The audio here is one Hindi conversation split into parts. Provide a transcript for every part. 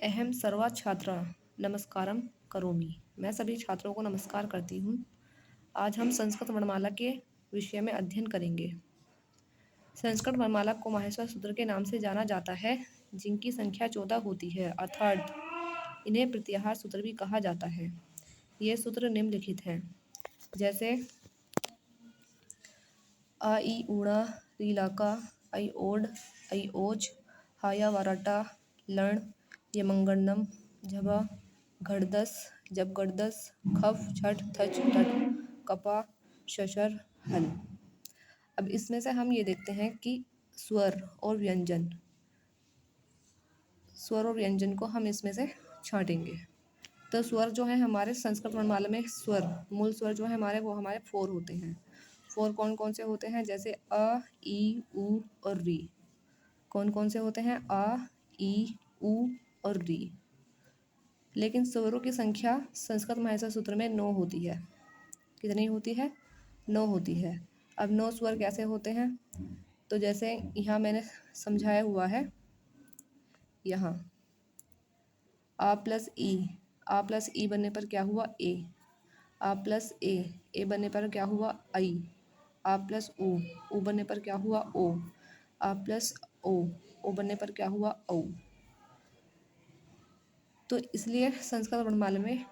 अहम सर्वा छात्रा नमस्कारम करोमि। मैं सभी छात्रों को नमस्कार करती हूँ। आज हम संस्कृत वर्णमाला के विषय में अध्ययन करेंगे। संस्कृत वर्णमाला को माहेश्वर सूत्र के नाम से जाना जाता है, जिनकी संख्या 14 होती है, अर्थात इन्हें प्रत्याहार सूत्र भी कहा जाता है। ये सूत्र निम्नलिखित हैं, जैसे आ ई ऊणा रीलाका ऐ ओड ऐ ओज हाया वाराटा लण यमंगण्डम झबा घड़दस जब गड़दस खफ छठ थच टट कपा शशर हल। अब इसमें से हम ये देखते हैं कि स्वर और व्यंजन को हम इसमें से छांटेंगे। तो स्वर जो है हमारे संस्कृत वर्णमाला में मूल स्वर जो है हमारे, वो हमारे 4 होते हैं। 4 कौन कौन से होते हैं? जैसे अ, ई, उ और री। कौन कौन से होते हैं? अ, ई, उ और री। लेकिन स्वरों की संख्या संस्कृत माहेश्वर सूत्र में 9 होती है। कितनी होती है? 9 होती है। अब 9 स्वर कैसे होते हैं? तो जैसे यहाँ मैंने समझाया हुआ है, यहाँ आ प्लस ई बनने पर क्या हुआ? ए। आ प्लस ए बनने पर क्या हुआ? आई। आ प्लस उ बनने पर क्या हुआ? ओ। आ प्लस ओ बनने पर क्या हुआ? औ। तो इसलिए संस्कृत वर्णमाला में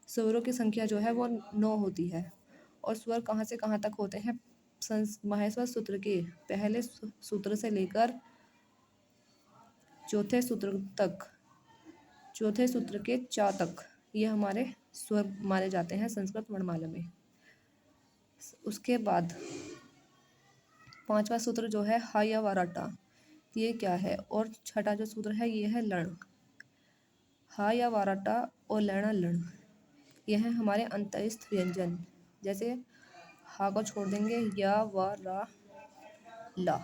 स्वरों की संख्या जो है वो 9 होती है। और स्वर कहाँ से कहाँ तक होते हैं? माहेश्वर सूत्र के पहले सूत्र से लेकर चौथे सूत्र के चा तक ये हमारे स्वर माने जाते हैं संस्कृत वर्णमाला में। उसके बाद 5वां सूत्र जो है हा या वाराटा, ये क्या है? और छठा जो सूत्र है ये है लण। हा या वाराटा और लैणा लण, यह है हमारे अंतस्थ व्यंजन। जैसे हा को छोड़ देंगे, या व रा ला।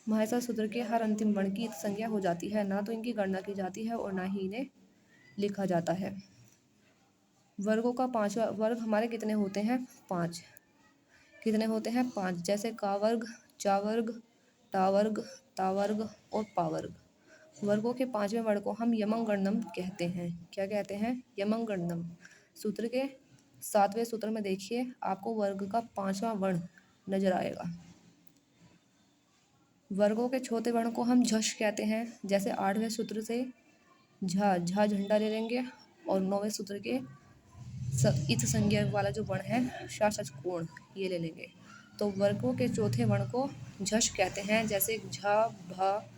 माहेश्वर सूत्र के हर अंतिम वर्ण की संज्ञा हो जाती है, ना तो इनकी गणना की जाती है और ना ही इन्हें लिखा जाता है। वर्गों का 5वां वर्ग हमारे कितने होते हैं? 5। कितने होते हैं? 5। जैसे का वर्ग, चा वर्ग, टा वर्ग, ता वर्ग और पा वर्ग। वर्गों के 5वें वर्ण को हम यमंगण्डम कहते हैं। क्या कहते हैं? यमंगण्डम। सूत्र के 7वें सूत्र में देखिए, आपको वर्ग का 5वां वर्ण नजर आएगा। वर्गों के चौथे वर्ण को हम झष कहते हैं। जैसे 8वें सूत्र से झा झंडा ले लेंगे और 9वें सूत्र के इत संज्ञा वाला जो वर्ण है शा षट्कोण, ये ले लेंगे। तो वर्गों के चौथे वर्ण को झष कहते हैं। जैसे झा भा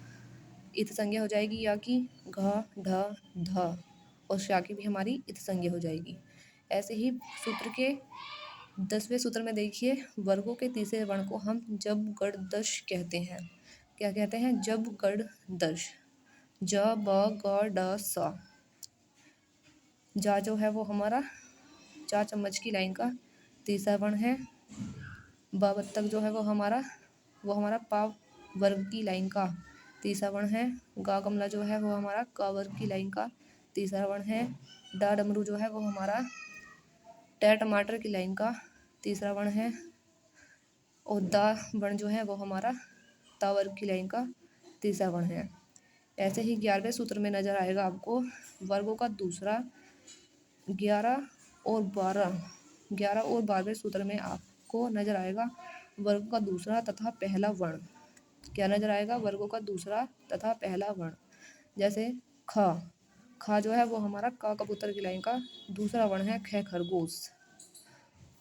इत संज्ञा हो जाएगी, या की घ ढ ध और शा की भी हमारी इत संज्ञा हो जाएगी। ऐसे ही सूत्र के 10वें सूत्र में देखिए, वर्गों के तीसरे वर्ण को हम जब गढ़ दश कहते हैं। क्या कहते हैं? जब गढ़ दश। ज ब ग ड स। जा जो है वो हमारा 4 चम्मच की लाइन का तीसरा वर्ण है। ब बत्तख जो है वो हमारा पा वर्ग की लाइन का तीसरा वर्ण है। गा गमला जो है वो हमारा क वर्ग की लाइन का तीसरा वर्ण है। डा डमरू जो है वो हमारा ट टमाटर की लाइन का तीसरा वर्ण है। और दा वर्ण जो है वो हमारा ता वर्ग की लाइन का तीसरा वर्ण है। ऐसे ही 11वें सूत्र में नजर आएगा आपको वर्गों का दूसरा 11 और 12वें सूत्र में आपको नजर आएगा वर्ग का दूसरा तथा पहला वर्ण। क्या नजर आएगा? वर्गों का दूसरा तथा पहला वर्ण। जैसे खा जो है वो हमारा का कबूतर की लाइन का दूसरा वर्ण है। ख खरगोश।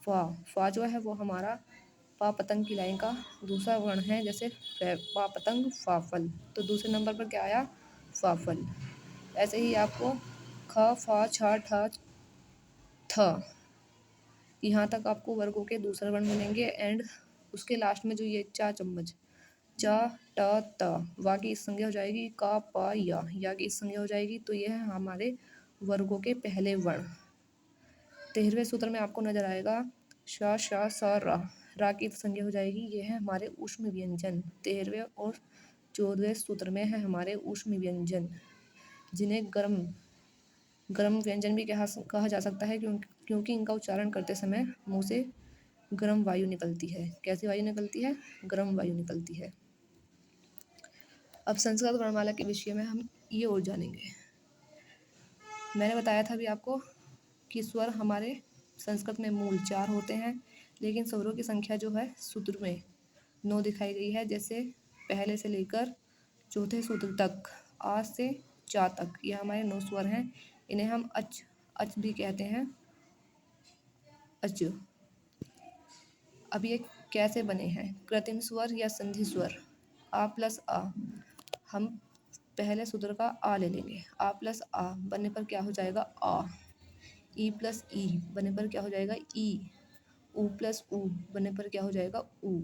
फा जो है वो हमारा पा पतंग की लाइन का दूसरा वर्ण है। जैसे पा पतंग फाफल, तो दूसरे नंबर पर क्या आया? फाफल। ऐसे ही आपको ख फा छा ठा थ, यहाँ तक आपको वर्गों के दूसरे वर्ण मिलेंगे। एंड उसके लास्ट में जो ये 4 चम्मच चा ट त, वा की इस संज्ञा हो जाएगी। का पा या की इस संज्ञा हो जाएगी। तो ये है हमारे वर्गों के पहले वर्ण। 13वें सूत्र में आपको नजर आएगा शा शा सा रा की संज्ञा हो जाएगी। ये है हमारे ऊष्म व्यंजन। 13वें और 14वें सूत्र में है हमारे ऊष्म व्यंजन, जिन्हें गर्म व्यंजन भी कहा जा सकता है, क्योंकि इनका उच्चारण करते समय मुंह से गर्म वायु निकलती है। कैसी वायु निकलती है? गर्म वायु निकलती है। अब संस्कृत वर्णमाला के विषय में हम ये और जानेंगे। मैंने बताया था अभी आपको कि स्वर हमारे संस्कृत में मूल 4 होते हैं, लेकिन स्वरों की संख्या जो है सूत्र में 9 दिखाई गई है। जैसे पहले से लेकर चौथे सूत्र तक, आ से चा तक, ये हमारे 9 स्वर हैं। इन्हें हम अच भी कहते हैं, अच। अब ये कैसे बने हैं? कृत्रिम स्वर या संधि स्वर। आ प्लस आ, हम पहले सूत्र का आ ले लेंगे। आ प्लस आ बनने पर क्या हो जाएगा? आ। ई प्लस ई बनने पर क्या हो जाएगा? ई। ऊ प्लस ऊ बनने पर क्या हो जाएगा? ऊ।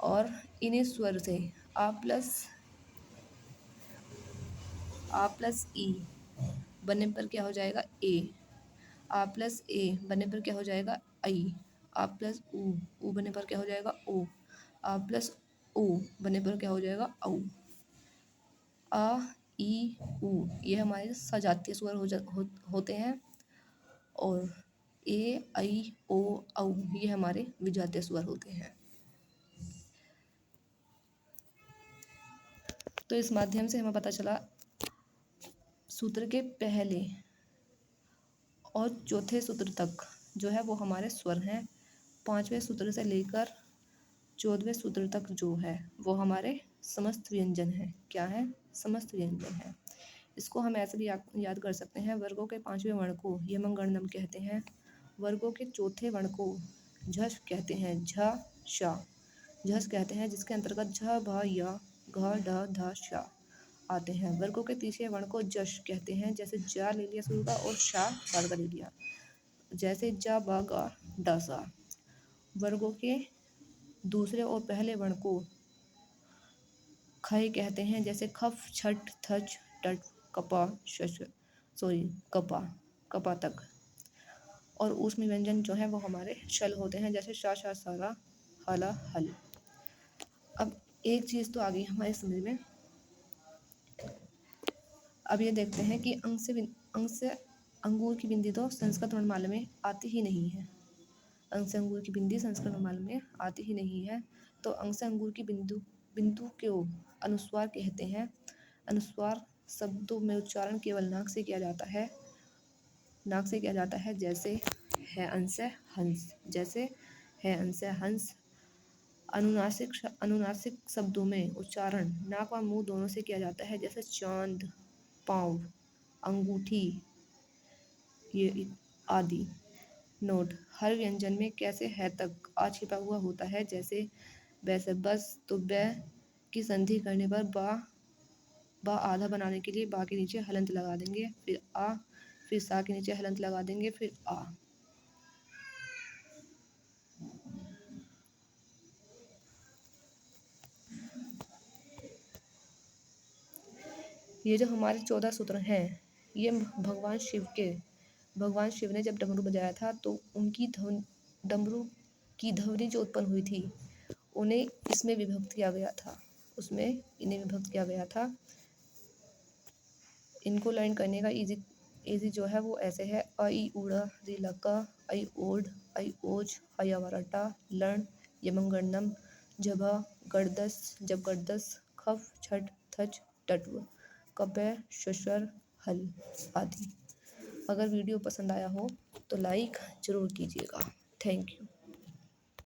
और इन्हीं स्वर से आ प्लस ई बनने पर क्या हो जाएगा? ए। आ प्लस ए बनने पर क्या हो जाएगा? आई। आ प्लस ऊ बनने पर क्या हो जाएगा? ओ। आ प्लस ओ बनने पर क्या हो जाएगा? औ। आ ई ऊ ये हमारे सजातीय स्वर होते हैं, और ए आई ओ औ ये हमारे विजातीय स्वर होते हैं। तो इस माध्यम से हमें पता चला सूत्र के पहले और चौथे सूत्र तक जो है वो हमारे स्वर हैं। 5वें सूत्र से लेकर 14वें सूत्र तक जो है वो हमारे समस्त व्यंजन हैं। क्या है? समस्त व्यंजन है। इसको हम ऐसे भी याद कर सकते हैं। वर्गों के 5वें वर्ण को यमगणनम कहते हैं। वर्गों के चौथे वर्ण को झष कहते हैं। झ श झष कहते हैं, जिसके अंतर्गत झ भ य घ ढ ध श आते हैं। वर्गों के तीसरे वर्ण को जश कहते हैं। जैसे जा ले लिया शुरू का और शा बाद का ले लिया, जैसे जा बा गा डा सा। वर्गों के दूसरे और पहले वर्ण को खय कहते हैं। जैसे खफ छठ थच टट कपा कपा तक। और ऊष्मी व्यंजन जो है वो हमारे शल होते हैं। जैसे शा शा सारा हला हल। अब एक चीज़ तो आ गई हमारे समझ में। अब ये देखते हैं कि अंग से अंगूर की बिंदी तो संस्कृत वर्णमाला में आती ही नहीं है। अंग से अंगूर की बिंदी संस्कृत वर्णमाला में आती ही नहीं है। तो अंग से अंगूर की बिंदु को अनुस्वार कहते हैं। अनुस्वार शब्दों में उच्चारण केवल नाक से किया जाता है। नाक से किया जाता है। जैसे है अंश हंस, जैसे है अंश हंस। अनुनासिक शब्दों में उच्चारण नाक व मुंह दोनों से किया जाता है। जैसे चांद, पाँव, अंगूठी ये आदि। नोट: हर व्यंजन में कैसे है तक आ छिपा हुआ होता है। जैसे वैसे बस, तो बै की संधि करने पर बा आधा बनाने के लिए बा के नीचे हलंत लगा देंगे, फिर आ, फिर सा के नीचे हलंत लगा देंगे, फिर आ। ये जो हमारे 14 सूत्र हैं, ये भगवान शिव ने जब डमरू बजाया था तो उनकी डमरू की ध्वनि जो उत्पन्न हुई थी उन्हें इसमें विभक्त किया गया था। उसमें इन्हें विभक्त किया गया था। इनको लर्न करने का इजी जो है वो ऐसे है: अ ई उड़ा री लका, आई ओढ़, आई ओज, हया वराटा, लर्ण, यमंगणनम, जभा, गर्दस, जब गर्दस, खफ छठ थच टट्व, कपे शशर हल आदि। अगर वीडियो पसंद आया हो तो लाइक ज़रूर कीजिएगा। Thank you.